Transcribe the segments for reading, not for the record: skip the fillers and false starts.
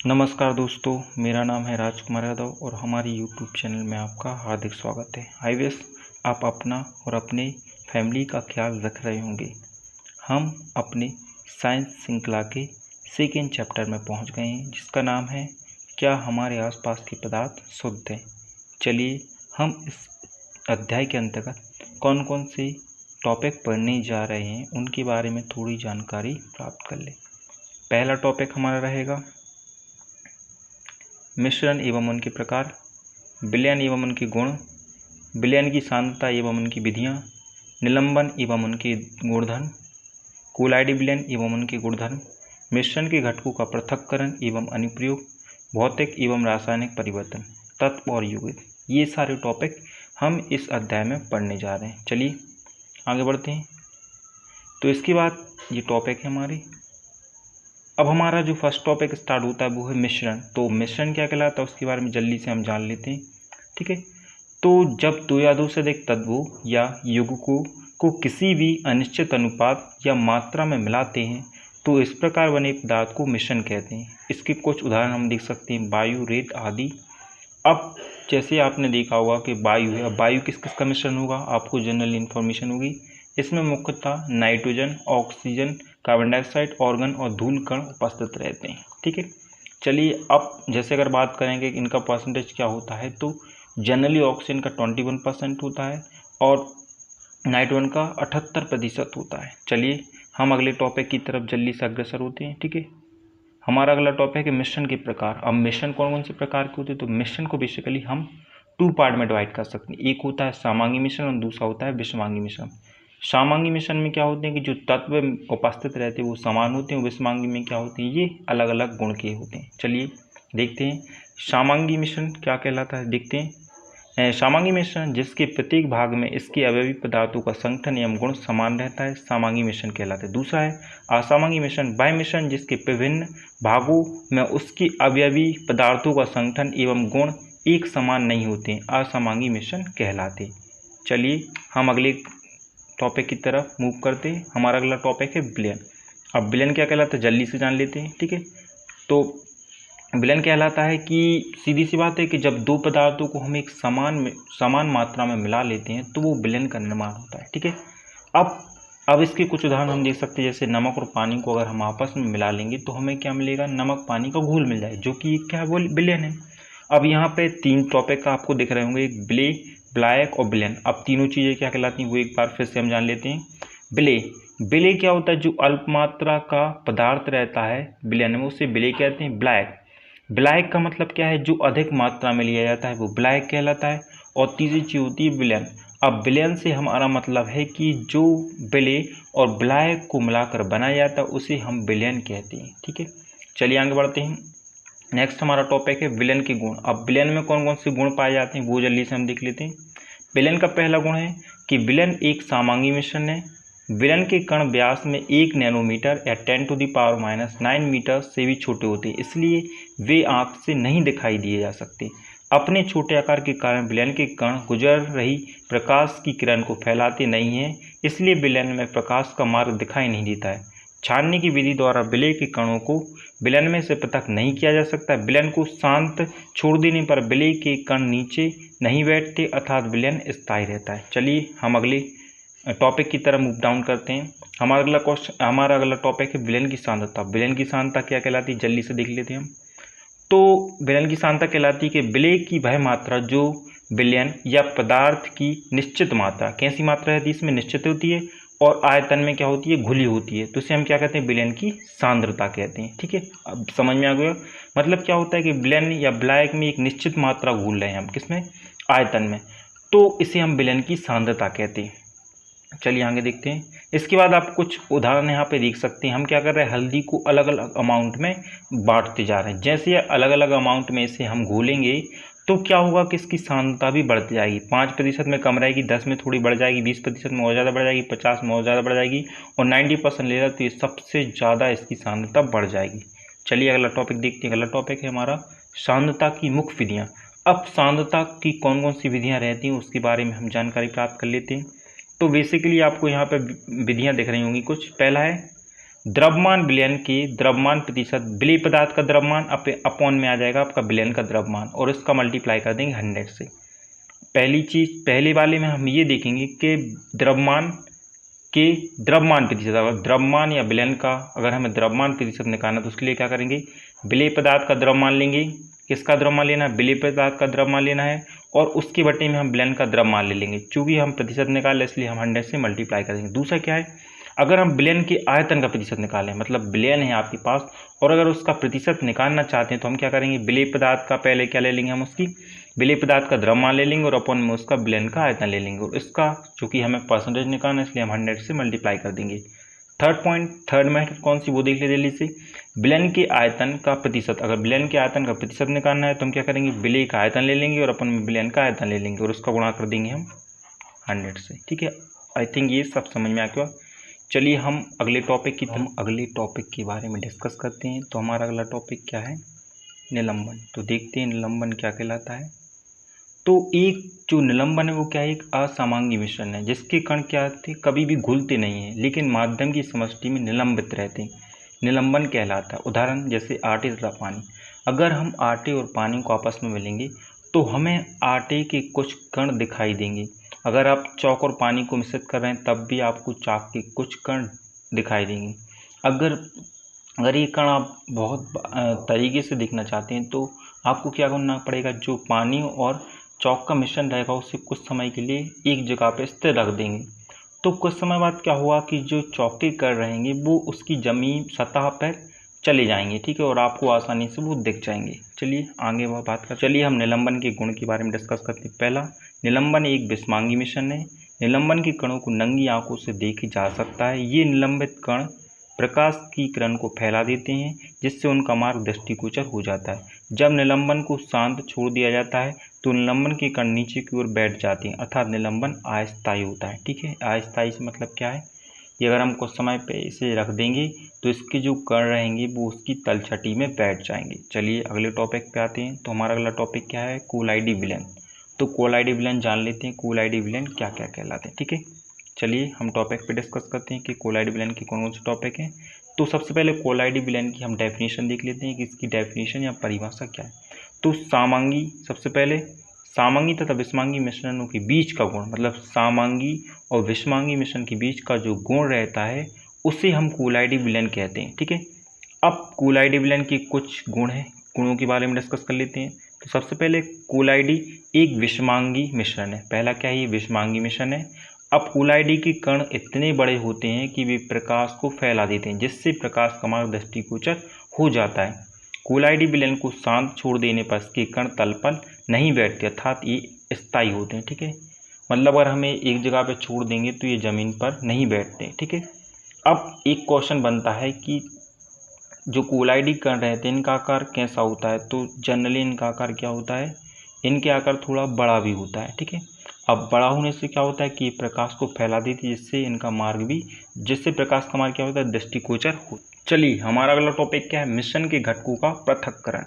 नमस्कार दोस्तों, मेरा नाम है राजकुमार यादव और हमारी यूट्यूब चैनल में आपका हार्दिक स्वागत है। आई विश आप अपना और अपने फैमिली का ख्याल रख रहे होंगे। हम अपने साइंस श्रृंखला के सेकेंड चैप्टर में पहुंच गए हैं, जिसका नाम है क्या हमारे आसपास के पदार्थ शुद्ध हैं। चलिए हम इस अध्याय के अंतर्गत कौन कौन से टॉपिक पढ़ने जा रहे हैं उनके बारे में थोड़ी जानकारी प्राप्त कर लें। पहला टॉपिक हमारा रहेगा मिश्रण एवं उनके प्रकार, विलयन एवं उनके गुण, विलयन की सांद्रता एवं उनकी विधियाँ, निलंबन एवं उनके गुणधर्म, कोलाइडी विलयन एवं उनके गुणधर्म, मिश्रण के घटकों का पृथक्करण एवं अनुप्रयोग, भौतिक एवं रासायनिक परिवर्तन, तत्व और यौगिक। ये सारे टॉपिक हम इस अध्याय में पढ़ने जा रहे हैं। चलिए आगे बढ़ते हैं। तो इसके बाद ये टॉपिक है हमारे। अब हमारा जो फर्स्ट टॉपिक स्टार्ट होता है वो है मिश्रण। तो मिश्रण क्या कहलाता है उसके बारे में जल्दी से हम जान लेते हैं। ठीक है, तो जब दो या दो से अधिक तत्वों या यौगिकों को किसी भी अनिश्चित अनुपात या मात्रा में मिलाते हैं तो इस प्रकार बने पदार्थ को मिश्रण कहते हैं। इसके कुछ उदाहरण हम देख सकते हैं, वायु, रेत आदि। अब जैसे आपने देखा होगा कि वायु है, अब वायु किस किस का मिश्रण होगा, आपको जनरल इन्फॉर्मेशन होगी। इसमें मुख्यतः nitrogen, oxygen, carbon dioxide, organ और धूल कण उपस्थित रहते हैं। ठीक है, चलिए अब जैसे अगर बात करेंगे कि इनका परसेंटेज क्या होता है, तो जनरली ऑक्सीजन का 21% होता है और नाइट्रोजन का 78% होता है। चलिए हम अगले टॉपिक की तरफ जल्दी से अग्रसर होते हैं। ठीक है, हमारा अगला टॉपिक है मिश्रण के प्रकार। अब मिश्रण कौन कौन से प्रकार के होते हैं, तो मिश्रण को बेसिकली हम 2 पार्ट में डिवाइड कर सकते हैं। एक होता है समांगी मिश्रण और दूसरा होता है विषमांगी मिश्रण। समांगी मिश्रण में क्या होते हैं कि जो तत्व उपस्थित रहते हैं वो समान होते हैं। विषमांगी में क्या होते हैं, ये अलग अलग गुण के होते हैं। चलिए देखते हैं समांगी मिश्रण क्या कहलाता है। देखते हैं समांगी मिश्रण जिसके प्रत्येक भाग में इसके अवयवी पदार्थों का संगठन एवं गुण समान रहता है, समांगी मिश्रण कहलाता है। दूसरा है असमांगी मिश्रण, वह मिश्रण जिसके विभिन्न भागों में उसके अवयवी पदार्थों का संगठन एवं गुण एक समान नहीं होते, असमांगी मिश्रण कहलाते। चलिए हम अगले टॉपिक की तरफ मूव करते हैं। हमारा अगला टॉपिक है विलयन। अब विलयन क्या कहलाता है जल्दी से जान लेते हैं। ठीक है, तो विलयन कहलाता है कि सीधी सी बात है कि जब दो पदार्थों को हम एक समान मात्रा में मिला लेते हैं तो वो विलयन का निर्माण होता है। ठीक है, अब इसके कुछ उदाहरण हम देख सकते हैं, जैसे नमक और पानी को अगर हम आपस में मिला लेंगे तो हमें क्या मिलेगा, नमक पानी का घोल मिल जाए, जो कि क्या है वो विलयन है। अब यहाँ पे 3 टॉपिक का आपको दिख रहे होंगे, एक विलेय, विलायक और विलयन। अब तीनों चीज़ें क्या कहलाती हैं वो एक बार फिर से हम जान लेते हैं। विलेय क्या होता है, जो अल्प मात्रा का पदार्थ रहता है विलयन में उसे विलेय कहते हैं। विलायक का मतलब क्या है, जो अधिक मात्रा में लिया जाता है वो विलायक कहलाता है। और तीसरी चीज होती है विलयन। अब विलयन से हमारा मतलब है कि जो विलेय और विलायक को मिलाकर बनाया जाता है उसे हम विलयन कहते हैं। ठीक है, चलिए आगे बढ़ते हैं। नेक्स्ट हमारा टॉपिक है विलयन के गुण। अब विलयन में कौन कौन से गुण पाए जाते हैं वो जल्दी से हम देख लेते हैं। विलयन का पहला गुण है कि विलयन एक समांगी मिश्रण है। विलयन के कण व्यास में 1 नैनोमीटर या 10⁻⁹ मीटर से भी छोटे होते हैं, इसलिए वे आँख से नहीं दिखाई दिए जा सकते। अपने छोटे आकार के कारण विलयन के कण गुजर रही प्रकाश की किरण को फैलाते नहीं हैं, इसलिए विलयन में प्रकाश का मार्ग दिखाई नहीं देता है। छानने की विधि द्वारा विलय के कणों को विलयन में से पृथक नहीं किया जा सकता। विलयन को शांत छोड़ देने पर विलय के कण नीचे नहीं बैठते, अर्थात विलयन स्थायी रहता है। चलिए हम अगले टॉपिक की तरफ मूव डाउन करते हैं। हमारा अगला टॉपिक है विलयन की सांद्रता। विलयन की सांद्रता क्या कहलाती है जल्दी से देख लेते हैं हम। तो विलयन की सांद्रता कहलाती है कि विलय की वह मात्रा जो विलयन या पदार्थ की निश्चित मात्रा, कैसी मात्रा रहती है इसमें, निश्चित होती है और आयतन में क्या होती है, घुली होती है, तो इसे हम क्या कहते हैं, विलयन की सांद्रता कहते हैं। ठीक है, अब समझ में आ गया। मतलब क्या होता है कि विलयन या विलायक में एक निश्चित मात्रा घूल रहे हैं हम, किसमें, आयतन में, तो इसे हम विलयन की सांद्रता कहते हैं। चलिए आगे देखते हैं। इसके बाद आप कुछ उदाहरण यहाँ पे देख सकते हैं। हम क्या कर रहे हैं, हल्दी को अलग अलग अमाउंट में बांटते जा रहे हैं। जैसे अलग अलग अमाउंट में इसे हम घोलेंगे तो क्या होगा कि इसकी सांद्रता भी बढ़ती जाएगी। 5% में कम रहेगी, 10 में थोड़ी बढ़ जाएगी, 20% में और ज़्यादा बढ़ जाएगी, 50 में और ज़्यादा बढ़ जाएगी और 90% ले रहा तो ये सबसे ज़्यादा इसकी सांद्रता बढ़ जाएगी। चलिए अगला टॉपिक देखते हैं। अगला टॉपिक है हमारा सांद्रता की मुख्य विधियाँ। अब सांद्रता की कौन कौन सी विधियाँ रहती हैं उसके बारे में हम जानकारी प्राप्त कर लेते हैं। तो बेसिकली आपको यहाँ पे विधियाँ दिख रही होंगी कुछ। पहला है द्रव्यमान विलयन के द्रव्यमान प्रतिशत विलेय पदार्थ का द्रव्यमान अपॉन में आ जाएगा आपका विलयन का द्रव्यमान, और इसका मल्टीप्लाई कर देंगे 100 से। पहली चीज़, पहले वाले में हम ये देखेंगे कि द्रव्यमान के द्रव्यमान प्रतिशत, अगर द्रव्यमान या विलयन का अगर हमें द्रव्यमान प्रतिशत निकालना तो उसके लिए क्या करेंगे, विलेय पदार्थ का द्रव्यमान लेंगे। किसका द्रव्यमान लेना है, विलेय पदार्थ का द्रव्यमान लेना है, और उसके बटे में हम विलयन का द्रव्यमान ले लेंगे। चूँकि हम प्रतिशत निकाले इसलिए हम 100 से मल्टीप्लाई करेंगे। दूसरा क्या है, अगर हम विलयन के आयतन का प्रतिशत निकालें, मतलब विलयन है आपके पास और अगर उसका प्रतिशत निकालना चाहते हैं तो हम क्या करेंगे, विलेय पदार्थ का पहले क्या ले लेंगे, हम उसकी विलेय पदार्थ का द्रव्यमान ले लेंगे और अपन में उसका विलयन का आयतन ले लेंगे, और इसका चूँकि हमें परसेंटेज निकालना है इसलिए हम 100 से मल्टीप्लाई कर देंगे। थर्ड मेथड कौन सी, वो देख ले जल्दी से। विलयन के आयतन का प्रतिशत, अगर विलयन के आयतन का प्रतिशत निकालना है तो हम क्या करेंगे, विलेय का आयतन ले लेंगे और अपन में विलयन का आयतन ले लेंगे और उसका गुणा कर देंगे हम 100 से। ठीक है, आई थिंक ये सब समझ में आ गया। चलिए हम अगले टॉपिक के बारे में डिस्कस करते हैं। तो हमारा अगला टॉपिक क्या है, निलंबन। तो देखते हैं निलंबन क्या कहलाता है। तो एक जो निलंबन है वो क्या है, एक असमांगी मिश्रण है जिसके कण क्या थे, कभी भी घुलते नहीं हैं लेकिन माध्यम की समष्टि में निलंबित रहते हैं, निलंबन कहलाता है। उदाहरण जैसे आटे तथा पानी। अगर हम आटे और पानी को आपस में मिलेंगे तो हमें आटे के कुछ कण दिखाई देंगे। अगर आप चौक और पानी को मिश्रित कर रहे हैं तब भी आपको चाक के कुछ कण दिखाई देंगे। अगर ये कण आप बहुत तरीके से देखना चाहते हैं तो आपको क्या करना पड़ेगा, जो पानी और चौक का मिश्रण रहेगा उसे कुछ समय के लिए एक जगह पे स्थिर रख देंगे। तो कुछ समय बाद क्या हुआ कि जो चौक के कण रहेंगे वो उसकी जमीन सतह पर चले जाएंगे। ठीक है, और आपको आसानी से वो दिख जाएंगे। चलिए आगे वह बात कर, चलिए हम निलंबन के गुण के बारे में डिस्कस करते हैं। पहला, निलंबन एक विषमांगी मिश्रण है। निलंबन के कणों को नंगी आंखों से देखा जा सकता है। ये निलंबित कण प्रकाश की किरण को फैला देते हैं जिससे उनका मार्ग दृष्टिगोचर हो जाता है। जब निलंबन को शांत छोड़ दिया जाता है तो निलंबन के कण नीचे की ओर बैठ जाते हैं, अर्थात निलंबन अस्थायी होता है। ठीक है, अस्थायी से मतलब क्या है, ये अगर हम कुछ समय पे इसे रख देंगे तो इसके जो कण रहेंगे वो उसकी तलछटी में बैठ जाएंगे। चलिए अगले टॉपिक पे आते हैं। तो हमारा अगला टॉपिक क्या है, कोलाइडी विलयन। तो कोलाइडी विलयन जान लेते हैं, कोलाइडी विलयन क्या क्या कहलाते हैं। ठीक है, चलिए हम टॉपिक पे डिस्कस करते हैं कि कोलाइडी विलयन के कौन कौन से टॉपिक हैं। तो सबसे पहले कोलाइडी विलयन की हम डेफिनेशन देख लेते हैं कि इसकी डेफिनेशन या परिभाषा क्या है। तो सामांगी, सबसे पहले सामांगी तथा विषमांगी मिश्रणों के बीच का गुण, मतलब सामांगी और विषमांगी मिश्रण के बीच का जो गुण रहता है उसे हम कोलाइडी विलयन कहते हैं। ठीक है, अब कोलाइडी विलयन के कुछ गुण हैं, गुणों के बारे में डिस्कस कर लेते हैं। तो सबसे पहले कोलाइडी एक विषमांगी मिश्रण है। पहला क्या है, ये विषमांगी मिश्रण है। अब कोलाइडी के कण इतने बड़े होते हैं कि वे प्रकाश को फैला देते हैं जिससे प्रकाश का मार्ग दृष्टिगोचर हो जाता है। कोलाइडी विलयन को शांत छोड़ देने पर इसके कण तल पर नहीं बैठते, अर्थात ये स्थायी होते हैं। ठीक है, मतलब अगर हमें एक जगह पे छोड़ देंगे तो ये ज़मीन पर नहीं बैठते। ठीक है, अब एक क्वेश्चन बनता है कि जो कोलाइडी कण रहते हैं इनका आकार कैसा होता है। तो जनरली इनका आकार क्या होता है, इनके आकार थोड़ा बड़ा भी होता है। ठीक है, अब बड़ा होने से क्या होता है कि प्रकाश को फैला देती है जिससे इनका मार्ग भी, जिससे प्रकाश का मार्ग क्या होता है, दृष्टिगोचर हो। चलिए हमारा अगला टॉपिक क्या है, मिश्रण के घटकों का पृथक्करण।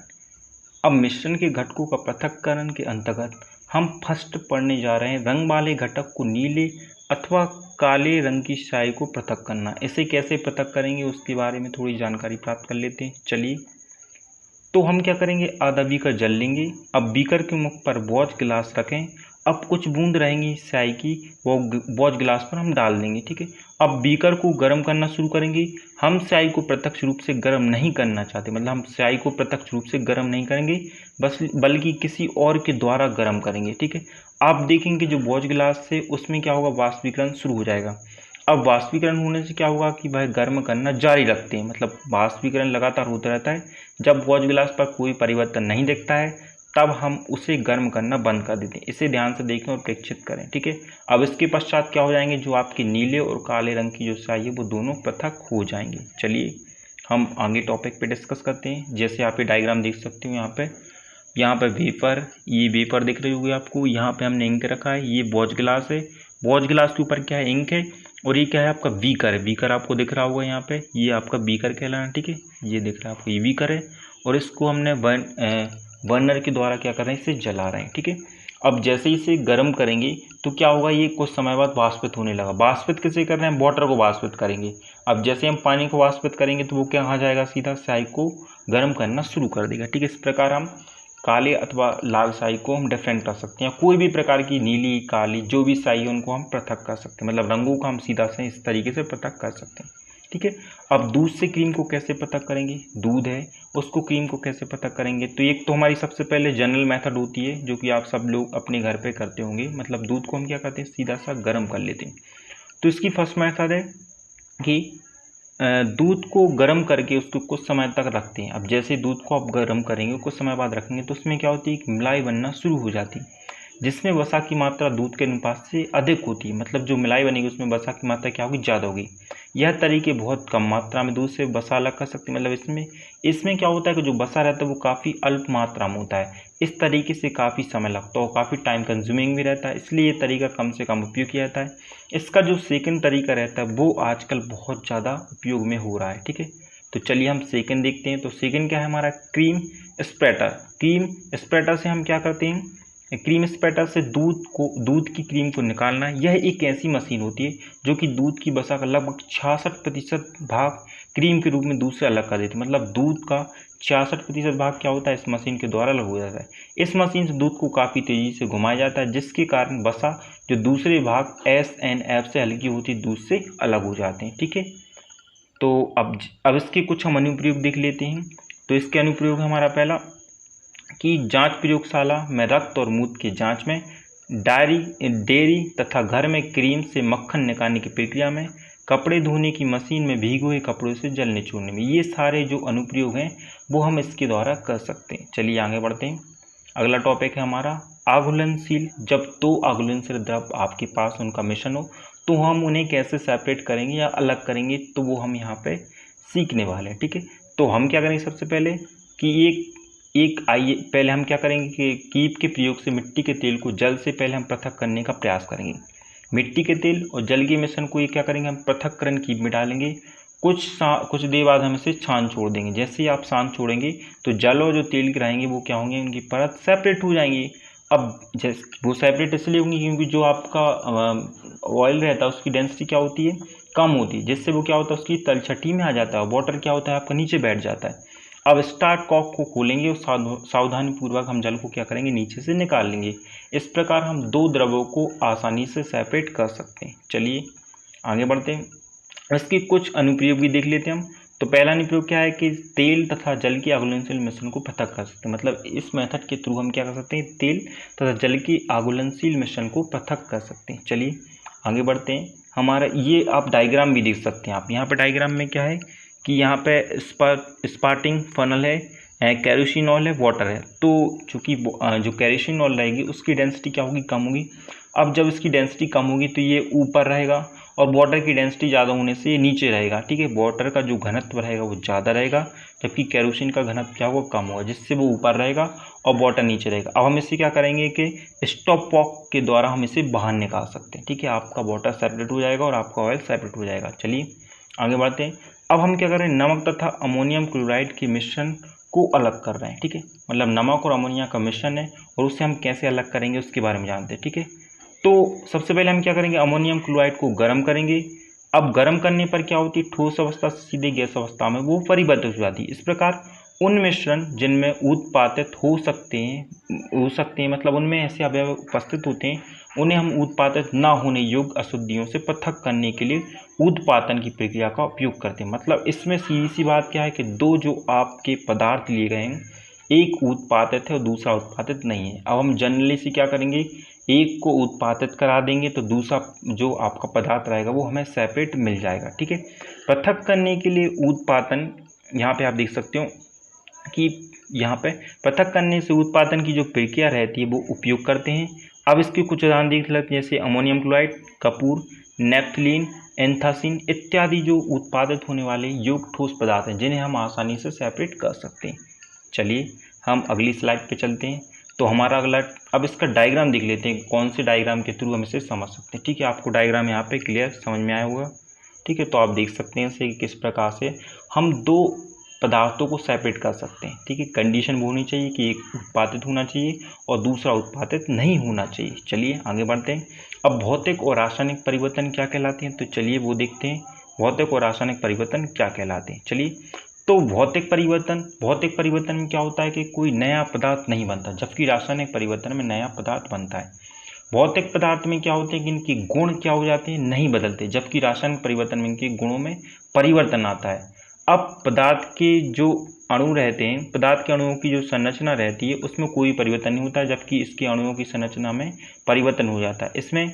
अब मिश्रण के घटकों का पृथक्करण के अंतर्गत हम फर्स्ट पढ़ने जा रहे हैं रंग वाले घटक को नीले अथवा काले रंग की स्याही को पृथक करना। इसे कैसे पृथक करेंगे उसके बारे में थोड़ी जानकारी प्राप्त कर लेते हैं। चलिए, तो हम क्या करेंगे, आधा बीकर जल लेंगे। अब बीकर के मुख पर वॉच गिलास रखें। अब कुछ बूंद रहेंगी स्याही की, वो वॉच गिलास पर हम डाल देंगे। ठीक है, अब बीकर को गर्म करना शुरू करेंगे। हम स्याही को प्रत्यक्ष रूप से गर्म नहीं करना चाहते, मतलब हम स्याही को प्रत्यक्ष रूप से गर्म नहीं करेंगे बल्कि किसी और के द्वारा गर्म करेंगे। ठीक है, आप देखेंगे जो वॉच गिलास है उसमें क्या होगा, वाष्पीकरण शुरू हो जाएगा। अब वाष्पीकरण होने से क्या होगा कि वह गर्म करना जारी रखते हैं, मतलब वाष्पीकरण लगातार होता रहता है। जब वॉच गिलास पर कोई परिवर्तन नहीं दिखता है तब हम उसे गर्म करना बंद कर देते हैं। इसे ध्यान से देखें और प्रेक्षित करें। ठीक है, अब इसके पश्चात क्या हो जाएंगे, जो आपके नीले और काले रंग की जो स्याही है वो दोनों पृथक हो जाएंगे। चलिए हम आगे टॉपिक पे डिस्कस करते हैं। जैसे आप ये डायग्राम देख सकते हो, यहाँ पे वेपर, ये वेपर दिख रही होगी आपको। यहाँ पे हमने इंक रखा है, ये वॉच गिलास है, वॉच गिलास के ऊपर क्या है, इंक है, और ये क्या है आपका बीकर है। बीकर आपको दिख रहा होगा यहाँ पे, ये आपका बीकर कहलाना। ठीक है, ये दिख रहा है आपको, ये बीकर है और इसको हमने बर्नर के द्वारा क्या कर रहे हैं, इसे जला रहे हैं। ठीक है, अब जैसे ही इसे गर्म करेंगे तो क्या होगा, ये कुछ समय बाद वाष्पित होने लगा। वाष्पित किसे कर रहे हैं, वाटर को वाष्पित करेंगे। अब जैसे हम पानी को वाष्पित करेंगे तो वो क्या कहाँ जाएगा, सीधा स्याही को गर्म करना शुरू कर देगा। ठीक है, इस प्रकार हम काले अथवा लाल स्याही को हम डिफरेंट कर सकते हैं। कोई भी प्रकार की नीली, काली जो भी स्याही है उनको हम पृथक कर सकते हैं, मतलब रंगों को हम सीधा से इस तरीके से पृथक कर सकते हैं। ठीक है, अब दूध से क्रीम को कैसे पृथक करेंगे, दूध है उसको क्रीम को कैसे पृथक करेंगे। तो एक तो हमारी सबसे पहले जनरल मेथड होती है जो कि आप सब लोग अपने घर पे करते होंगे, मतलब दूध को हम क्या करते हैं, सीधा सा गर्म कर लेते हैं। तो इसकी फर्स्ट मेथड है कि दूध को गर्म करके उसको कुछ समय तक रखते हैं। अब जैसे दूध को आप गर्म करेंगे कुछ समय बाद रखेंगे तो उसमें क्या होती है, एक मलाई बनना शुरू हो जाती है, जिसमें वसा की मात्रा दूध के अनुपात से अधिक होती है। मतलब जो मलाई बनेगी उसमें वसा की मात्रा क्या होगी, ज़्यादा होगी। यह तरीके बहुत कम मात्रा में दूध से वसा अलग कर सकते हैं। मतलब इसमें क्या होता है कि जो वसा रहता है वो काफ़ी अल्प मात्रा में होता है। इस तरीके से काफ़ी समय लगता है और काफ़ी टाइम कंज्यूमिंग भी रहता है, इसलिए ये तरीका कम से कम उपयोग किया जाता है। इसका जो सेकंड तरीका रहता है वो आजकल बहुत ज़्यादा उपयोग में हो रहा है। ठीक है, तो चलिए हम सेकंड देखते हैं। तो सेकंड क्या है हमारा, क्रीम स्प्रेटर। क्रीम स्प्रेटर से हम क्या करते हैं, क्रीम स्प्रेटर से दूध की क्रीम को निकालना। यह एक ऐसी मशीन होती है जो कि दूध की वसा का लगभग 66% भाग क्रीम के रूप में दूध से अलग कर देती है। मतलब दूध का 66% भाग क्या होता है, इस मशीन के द्वारा अलग हो जाता है। इस मशीन से दूध को काफ़ी तेज़ी से घुमाया जाता है, जिसके कारण वसा जो दूसरे भाग SNF से हल्की होती दूध से अलग हो जाते हैं। ठीक है, तो अब इसके कुछ हम अनुप्रयोग देख लेते हैं। तो इसके अनुप्रयोग हमारा पहला कि जांच प्रयोगशाला में रक्त और मूत्र की जांच में, डेयरी तथा घर में क्रीम से मक्खन निकालने की प्रक्रिया में, कपड़े धोने की मशीन में भीगे हुए कपड़ों से जल निचोड़ने में। ये सारे जो अनुप्रयोग हैं वो हम इसके द्वारा कर सकते हैं। चलिए आगे बढ़ते हैं। अगला टॉपिक है हमारा आघूलनशील। जब दो आघूलनशील द्रव आपके पास उनका मिश्रण हो तो हम उन्हें कैसे सेपरेट करेंगे या अलग करेंगे, तो वो हम यहाँ पे सीखने वाले हैं। ठीक है, तो हम क्या करेंगे सबसे पहले कि आइए पहले हम क्या करेंगे कि कीप के प्रयोग से मिट्टी के तेल को जल से पहले हम पृथक करने का प्रयास करेंगे। मिट्टी के तेल और जल के मिश्रण को ये क्या करेंगे, हम पृथक्करण कीप में डालेंगे। कुछ देर बाद हम इसे छान छोड़ देंगे। जैसे ही आप छान छोड़ेंगे तो जल और जो तेल के रहेंगे वो क्या होंगे, उनकी परत सेपरेट हो जाएंगी। अब जैसे वो सेपरेट इसलिए होंगी क्योंकि जो आपका ऑयल रहता है उसकी डेंसिटी क्या होती है, कम होती है, जिससे वो क्या होता है उसकी तलछटी में आ जाता है, वाटर क्या होता है आपका नीचे बैठ जाता है। अब स्टार्ट कॉक को खोलेंगे और सावधानी पूर्वक हम जल को क्या करेंगे, नीचे से निकाल लेंगे। इस प्रकार हम दो द्रवों को आसानी से सेपरेट कर सकते हैं। चलिए आगे बढ़ते हैं, इसके कुछ अनुप्रयोग भी देख लेते हैं हम। तो पहला अनुप्रयोग क्या है कि तेल तथा जल के आघूलनशील मिश्रण को पृथक कर सकते हैं। मतलब इस मेथड के थ्रू हम क्या कर सकते हैं, तेल तथा जल के आघूलनशील मिश्रण को पृथक कर सकते हैं। चलिए आगे बढ़ते हैं। हमारा ये आप डायग्राम भी देख सकते हैं। आप यहाँ पे डायग्राम में क्या है कि यहाँ पे स्पार्टिंग फनल है, कैरोसिनॉल है, वाटर है। तो चूँकि जो कैरोसिनॉल रहेगी उसकी डेंसिटी क्या होगी, कम होगी। अब जब इसकी डेंसिटी कम होगी तो ये ऊपर रहेगा और वाटर की डेंसिटी ज़्यादा होने से ये नीचे रहेगा। ठीक है, वाटर का जो घनत्व रहेगा वो ज़्यादा रहेगा जबकि कैरोसिन का घनत्व क्या होगा, कम होगा, जिससे वो ऊपर रहेगा और वाटर नीचे रहेगा। अब हम इसे क्या करेंगे कि स्टॉप वॉक के द्वारा हम इसे बाहर निकाल सकते हैं। ठीक है, आपका वाटर सेपरेट हो जाएगा और आपका ऑयल सेपरेट हो जाएगा। चलिए आगे बढ़ते हैं। अब हम क्या करें, नमक तथा अमोनियम क्लोराइड के मिश्रण को अलग कर रहे हैं। ठीक है, मतलब नमक और अमोनिया का मिश्रण है और उससे हम कैसे अलग करेंगे उसके बारे में जानते हैं। ठीक है, तो सबसे पहले हम क्या करेंगे, अमोनियम क्लोराइड को गर्म करेंगे। अब गर्म करने पर क्या होती है, ठोस अवस्था से सीधे गैस अवस्था में वो परिवर्तित हो जाती है। इस प्रकार उन मिश्रण जिनमें उत्पादित हो सकते हैं मतलब उनमें ऐसे अवयव उपस्थित होते हैं, उन्हें हम उत्पादित ना होने योग्य अशुद्धियों से पृथक करने के लिए उत्पादन की प्रक्रिया का उपयोग करते हैं। मतलब इसमें सीधी सी बात क्या है कि दो जो आपके पदार्थ लिए गए हैं, एक उत्पादित है और दूसरा उत्पादित नहीं है। अब हम जनरली से क्या करेंगे, एक को उत्पादित करा देंगे तो दूसरा जो आपका पदार्थ रहेगा वो हमें सेपरेट मिल जाएगा। ठीक है, पृथक करने के लिए उत्पादन, यहाँ पे आप देख सकते हो कि यहाँ पे पृथक करने से उत्पादन की जो प्रक्रिया रहती है वो उपयोग करते हैं। अब इसके कुछ उदाहरण देख लेते हैं, जैसे अमोनियम क्लोराइड, कपूर, नेफ्थलीन, एंथासिन इत्यादि जो उत्पादित होने वाले योग्य ठोस पदार्थ हैं जिन्हें हम आसानी से सेपरेट कर सकते हैं। चलिए हम अगली स्लाइड पे चलते हैं। तो हमारा अगला, अब इसका डायग्राम देख लेते हैं, कौन से डायग्राम के थ्रू हम इसे समझ सकते हैं। ठीक है, आपको डायग्राम यहाँ पे क्लियर समझ में आया होगा। ठीक है, तो आप देख सकते हैं इसे किस प्रकार से हम दो पदार्थों को सेपरेट कर सकते हैं। ठीक है, कंडीशन वो होनी चाहिए कि एक उत्पादित होना चाहिए और दूसरा उत्पादित नहीं होना चाहिए। चलिए आगे बढ़ते हैं। अब भौतिक और रासायनिक परिवर्तन क्या कहलाते हैं, तो चलिए वो देखते हैं भौतिक और रासायनिक परिवर्तन क्या कहलाते हैं। चलिए, तो भौतिक परिवर्तन में क्या होता है कि कोई नया पदार्थ नहीं बनता, जबकि रासायनिक परिवर्तन में नया पदार्थ बनता है। भौतिक पदार्थ में क्या होते हैं कि इनके गुण क्या हो जाते हैं, नहीं बदलते, जबकि रासायनिक परिवर्तन में इनके गुणों में परिवर्तन आता है। अब पदार्थ के जो अणु रहते हैं, पदार्थ के अणुओं की जो संरचना रहती है उसमें कोई परिवर्तन नहीं होता है, जबकि इसके अणुओं की संरचना में परिवर्तन हो जाता है। इसमें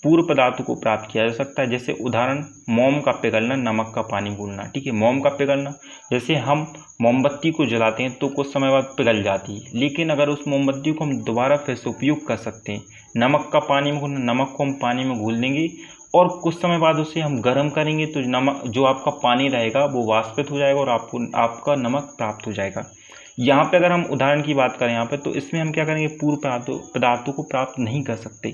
पूर्व पदार्थों को प्राप्त किया जा सकता है, जैसे उदाहरण मोम का पिघलना, नमक का पानी घुलना। ठीक है, मोम का पिघलना, जैसे हम मोमबत्ती को जलाते हैं तो कुछ समय बाद पिघल जाती है, लेकिन अगर उस मोमबत्ती को हम दोबारा फिर से उपयोग कर सकते हैं। नमक का पानी में घुलना, नमक को हम पानी में घोल देंगे और कुछ समय बाद उसे हम गर्म करेंगे तो नमक जो आपका पानी रहेगा वो वाष्पित हो जाएगा और आपका नमक प्राप्त हो जाएगा। यहाँ पे अगर हम उदाहरण की बात करें यहाँ पे, तो इसमें हम क्या करेंगे, पूर्व पदार्थों को प्राप्त नहीं कर सकते।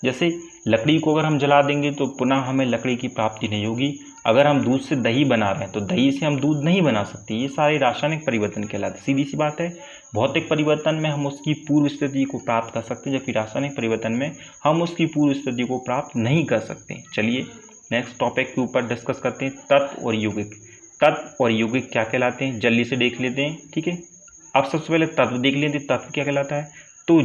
जैसे लकड़ी को अगर हम जला देंगे तो पुनः हमें लकड़ी की प्राप्ति नहीं होगी। अगर हम दूध से दही बना रहे हैं तो दही से हम दूध नहीं बना सकते। ये सारे रासायनिक परिवर्तन कहलाते, सीधी सी बात है। भौतिक परिवर्तन में हम उसकी पूर्व स्थिति को प्राप्त कर सकते हैं, जबकि रासायनिक परिवर्तन में हम उसकी पूर्व स्थिति को प्राप्त नहीं कर सकते। चलिए नेक्स्ट टॉपिक के ऊपर डिस्कस करते हैं, तत्व और यौगिक। तत्व और यौगिक क्या कहलाते हैं, जल्दी से देख लेते हैं। ठीक है, अब सबसे पहले तत्व देख लेते हैं। तत्व क्या कहलाता है, तो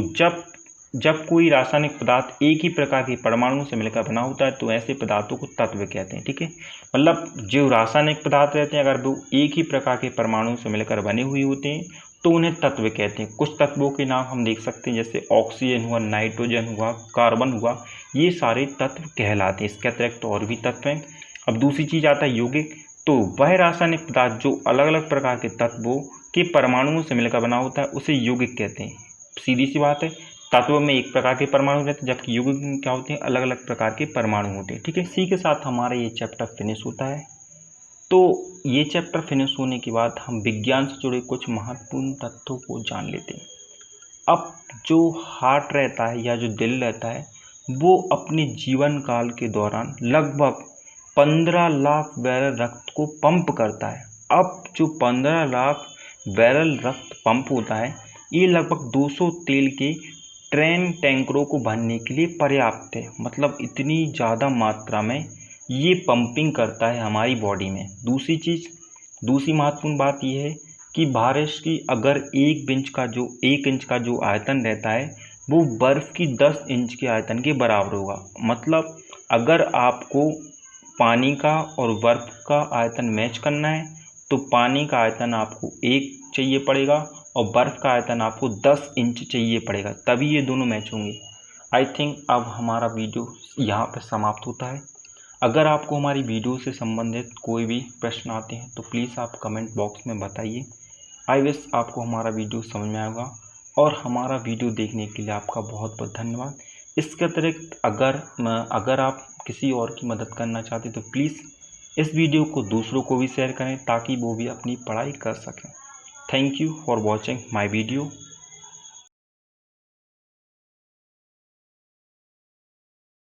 जब कोई रासायनिक पदार्थ एक ही प्रकार के परमाणुओं से मिलकर बना होता है तो ऐसे पदार्थों को तत्व कहते हैं। ठीक है, मतलब जो रासायनिक पदार्थ रहते हैं अगर वो एक ही प्रकार के परमाणुओं से मिलकर बने हुए होते हैं तो उन्हें तत्व कहते हैं। कुछ तत्वों के नाम हम देख सकते हैं, जैसे ऑक्सीजन हुआ, नाइट्रोजन हुआ, कार्बन हुआ, ये सारे तत्व कहलाते हैं। इसके अतिरिक्त और भी तत्व हैं। अब दूसरी चीज़ आता है यौगिक, तो वह रासायनिक पदार्थ जो अलग अलग प्रकार के तत्वों के परमाणुओं से मिलकर बना होता है उसे यौगिक कहते हैं। सीधी सी बात है, तत्व में एक प्रकार के परमाणु रहते हैं, जबकि यौगिक में क्या होते हैं, अलग अलग प्रकार के परमाणु होते हैं। ठीक है, इसी के साथ हमारा ये चैप्टर फिनिश होता है। तो ये चैप्टर फिनिश होने के बाद हम विज्ञान से जुड़े कुछ महत्वपूर्ण तथ्यों को जान लेते हैं। अब जो हार्ट रहता है या जो दिल रहता है वो अपने जीवन काल के दौरान लगभग 15 लाख बैरल रक्त को पंप करता है। अब जो 15 लाख बैरल रक्त पंप होता है ये लगभग 200 तेल के ट्रेन टैंकरों को भरने के लिए पर्याप्त है। मतलब इतनी ज़्यादा मात्रा में ये पंपिंग करता है हमारी बॉडी में। दूसरी महत्वपूर्ण बात यह है कि बारिश की अगर 1 इंच का जो आयतन रहता है वो बर्फ़ की 10 इंच के आयतन के बराबर होगा। मतलब अगर आपको पानी का और बर्फ़ का आयतन मैच करना है तो पानी का आयतन आपको 1 चाहिए पड़ेगा और बर्फ़ का आयतन आपको 10 इंच चाहिए पड़ेगा, तभी ये दोनों मैच होंगे। आई थिंक अब हमारा वीडियो यहाँ पर समाप्त होता है। अगर आपको हमारी वीडियो से संबंधित कोई भी प्रश्न आते हैं तो प्लीज़ आप कमेंट बॉक्स में बताइए। आई विश आपको हमारा वीडियो समझ में आएगा और हमारा वीडियो देखने के लिए आपका बहुत बहुत धन्यवाद। इसके अतिरिक्त अगर आप किसी और की मदद करना चाहते तो प्लीज़ इस वीडियो को दूसरों को भी शेयर करें ताकि वो भी अपनी पढ़ाई कर सकें। Thank you for watching my video.